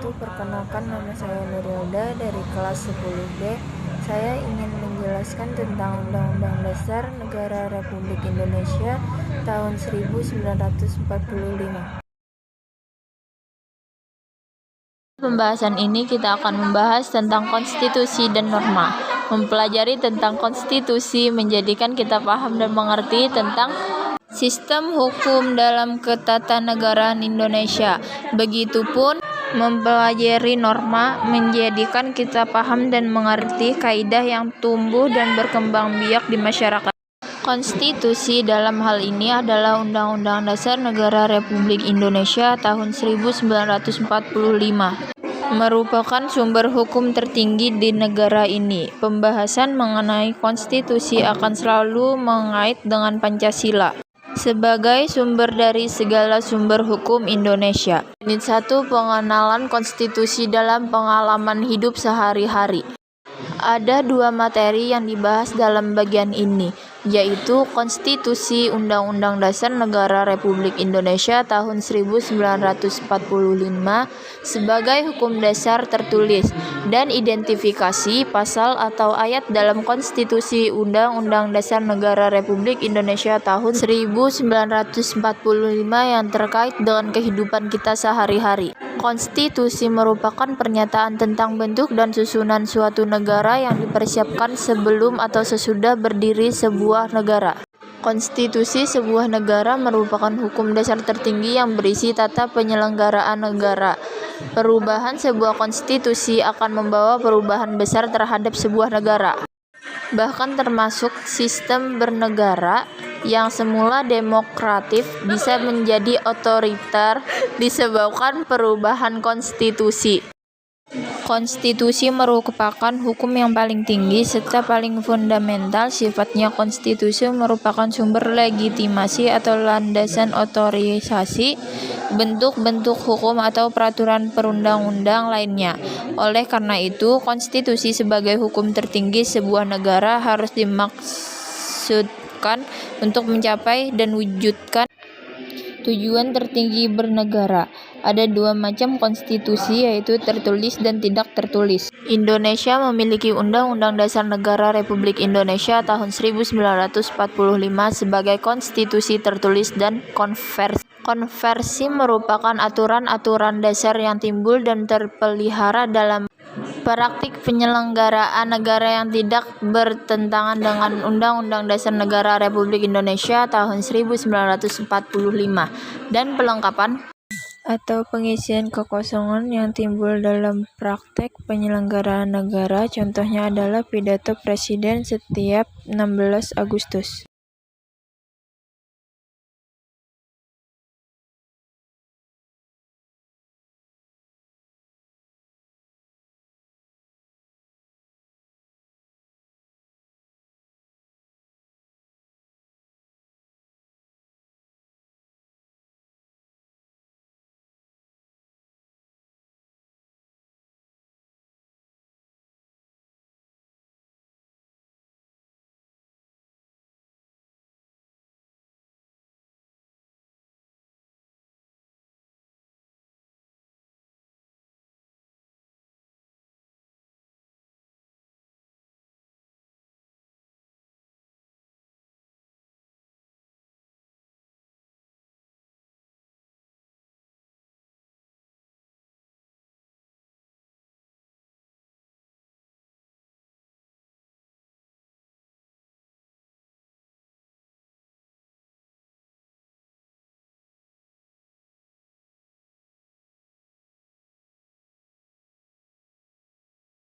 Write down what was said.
wabarakatuh. Perkenalkan, nama saya Nurilda dari kelas 10B. Saya ingin menjelaskan tentang Undang-Undang Dasar Negara Republik Indonesia tahun 1945. Pembahasan ini kita akan membahas tentang konstitusi dan norma. Mempelajari tentang konstitusi menjadikan kita paham dan mengerti tentang sistem hukum dalam ketatanegaraan Indonesia. Begitupun mempelajari norma menjadikan kita paham dan mengerti kaidah yang tumbuh dan berkembang biak di masyarakat. Konstitusi dalam hal ini adalah Undang-Undang Dasar Negara Republik Indonesia tahun 1945. Merupakan sumber hukum tertinggi di negara ini. Pembahasan mengenai konstitusi akan selalu mengait dengan Pancasila sebagai sumber dari segala sumber hukum Indonesia. Unit 1, pengenalan konstitusi dalam pengalaman hidup sehari-hari. Ada dua materi yang dibahas dalam bagian ini, yaitu Konstitusi Undang-Undang Dasar Negara Republik Indonesia tahun 1945 sebagai hukum dasar tertulis, dan identifikasi pasal atau ayat dalam Konstitusi Undang-Undang Dasar Negara Republik Indonesia tahun 1945 yang terkait dengan kehidupan kita sehari-hari. Konstitusi merupakan pernyataan tentang bentuk dan susunan suatu negara yang dipersiapkan sebelum atau sesudah berdiri sebuah negara. Konstitusi sebuah negara merupakan hukum dasar tertinggi yang berisi tata penyelenggaraan negara. Perubahan sebuah konstitusi akan membawa perubahan besar terhadap sebuah negara, bahkan termasuk sistem bernegara yang semula demokratif bisa menjadi otoriter disebabkan perubahan konstitusi. Konstitusi merupakan hukum yang paling tinggi serta paling fundamental sifatnya. Konstitusi merupakan sumber legitimasi atau landasan otorisasi bentuk-bentuk hukum atau peraturan perundang-undang lainnya. Oleh karena itu, konstitusi sebagai hukum tertinggi sebuah negara harus dimaksudkan untuk mencapai dan wujudkan tujuan tertinggi bernegara. Ada dua macam konstitusi, yaitu tertulis dan tidak tertulis. Indonesia memiliki Undang-Undang Dasar Negara Republik Indonesia tahun 1945 sebagai konstitusi tertulis dan konversi. Konversi merupakan aturan-aturan dasar yang timbul dan terpelihara dalam praktik penyelenggaraan negara yang tidak bertentangan dengan Undang-Undang Dasar Negara Republik Indonesia tahun 1945 dan pelengkapan atau pengisian kekosongan yang timbul dalam praktek penyelenggaraan negara. Contohnya adalah pidato Presiden setiap 16 Agustus.